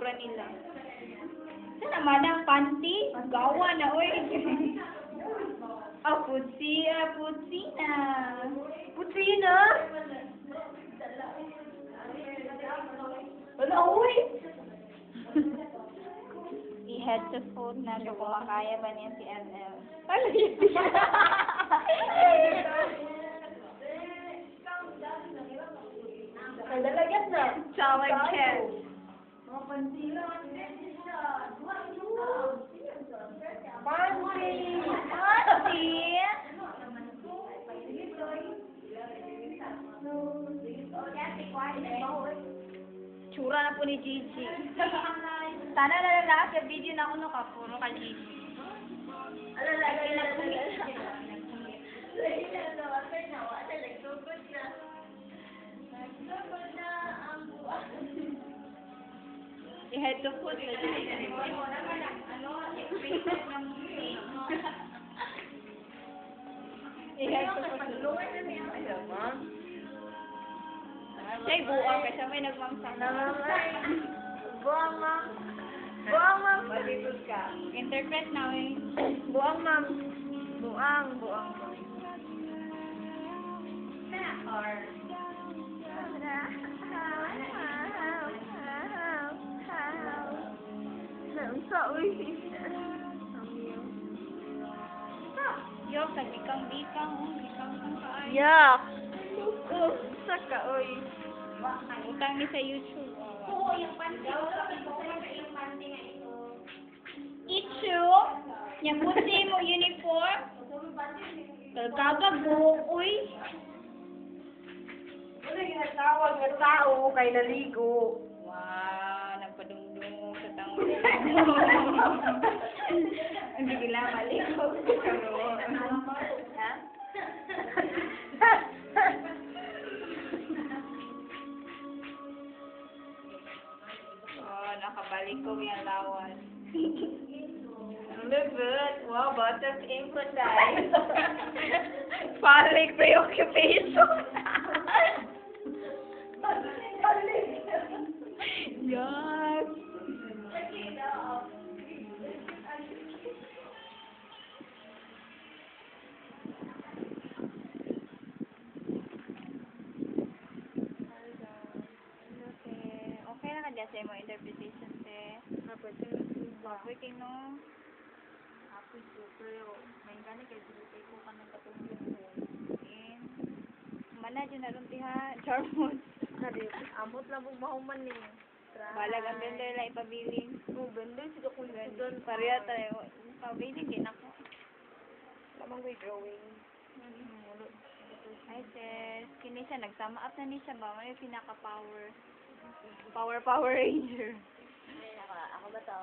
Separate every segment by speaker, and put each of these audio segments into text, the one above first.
Speaker 1: itsura nila. Sa naman ang panty? Gawa na, oy. Ah, putsi na. Putsi na? Wala, oy. I-head to foot na kung makaya ba niya si NL. Ano yun?
Speaker 2: Nandalagat na.
Speaker 1: Tawag head.
Speaker 2: Panty!
Speaker 1: Panty! Tsura na po ni Gigi. Sana na lahat sa video na ako puro ka Gigi. I-head to foot na Gigi. I-head to foot. Siya'y buang kasi may nagmamsak.
Speaker 2: Buang, ma'am. Buang, ma'am.
Speaker 1: Malibot ka. Interpret na eh.
Speaker 2: Buang, ma'am. Buang.
Speaker 1: Or Yok, bikang-bikang. Bikang kaay.
Speaker 2: Yak. Saka, oy.
Speaker 1: Utang ni sa YouTube.
Speaker 2: Oo, yung panty. Yung panty nga ito.
Speaker 1: Ichu, yung puti mo uniform. Kagagabo, uy.
Speaker 2: Ano yung ginatawag ng tao kay naligo?
Speaker 1: Wow, nagpadungdung sa tango. Hindi gila maligo. Ha? Oh, nakabalik ko yung lawan.
Speaker 2: Lubot. Wow, bottom input tayo.
Speaker 1: Public preoccupation. Yes. Okay na ka dyan sa mo interpretation, te. Baboy kayo, no?
Speaker 2: Happy pero may gani kay dili ko kanang katulong ko.
Speaker 1: And, mana dyan na rin, tiha. Charmon.
Speaker 2: Kadi amot lang mo mahuman ni.
Speaker 1: Balag ang bender lang ipabiling.
Speaker 2: Mo bender sila kung doon
Speaker 1: Pareha tayo. Pabiling din ako.
Speaker 2: lamang may drawing.
Speaker 1: Ay, sis. Kini siya, nagsama up na ni siya ba? May pinaka-power. Power Ranger.
Speaker 2: Ako ba to?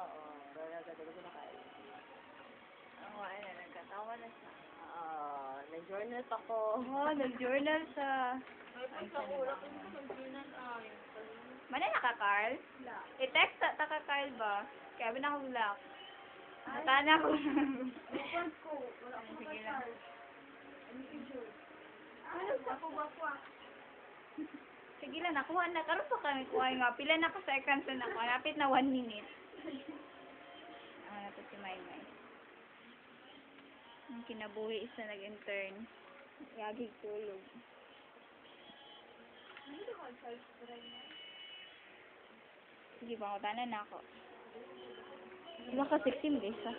Speaker 2: Nagkatawa ko na kayo.
Speaker 1: Ako, ano, nagkatawa na siya.
Speaker 2: Nag-journal pa ko.
Speaker 1: Oh, nag-journal siya. Mana naka, Carl? I-text ta ka, Carl ba? Kaya ba na akong lock? Natana ko. Sige lang. Sige lang, nakuha na. Karoon pa kami kuha nga. Pila na ko seconds na nakuha. Napit na 1 minute. Napit si Maymay. Ang kinabuhi isa nag-intern. Yagig tulog. Sige, pangutanan na ako. Wala ka 16 days, ah.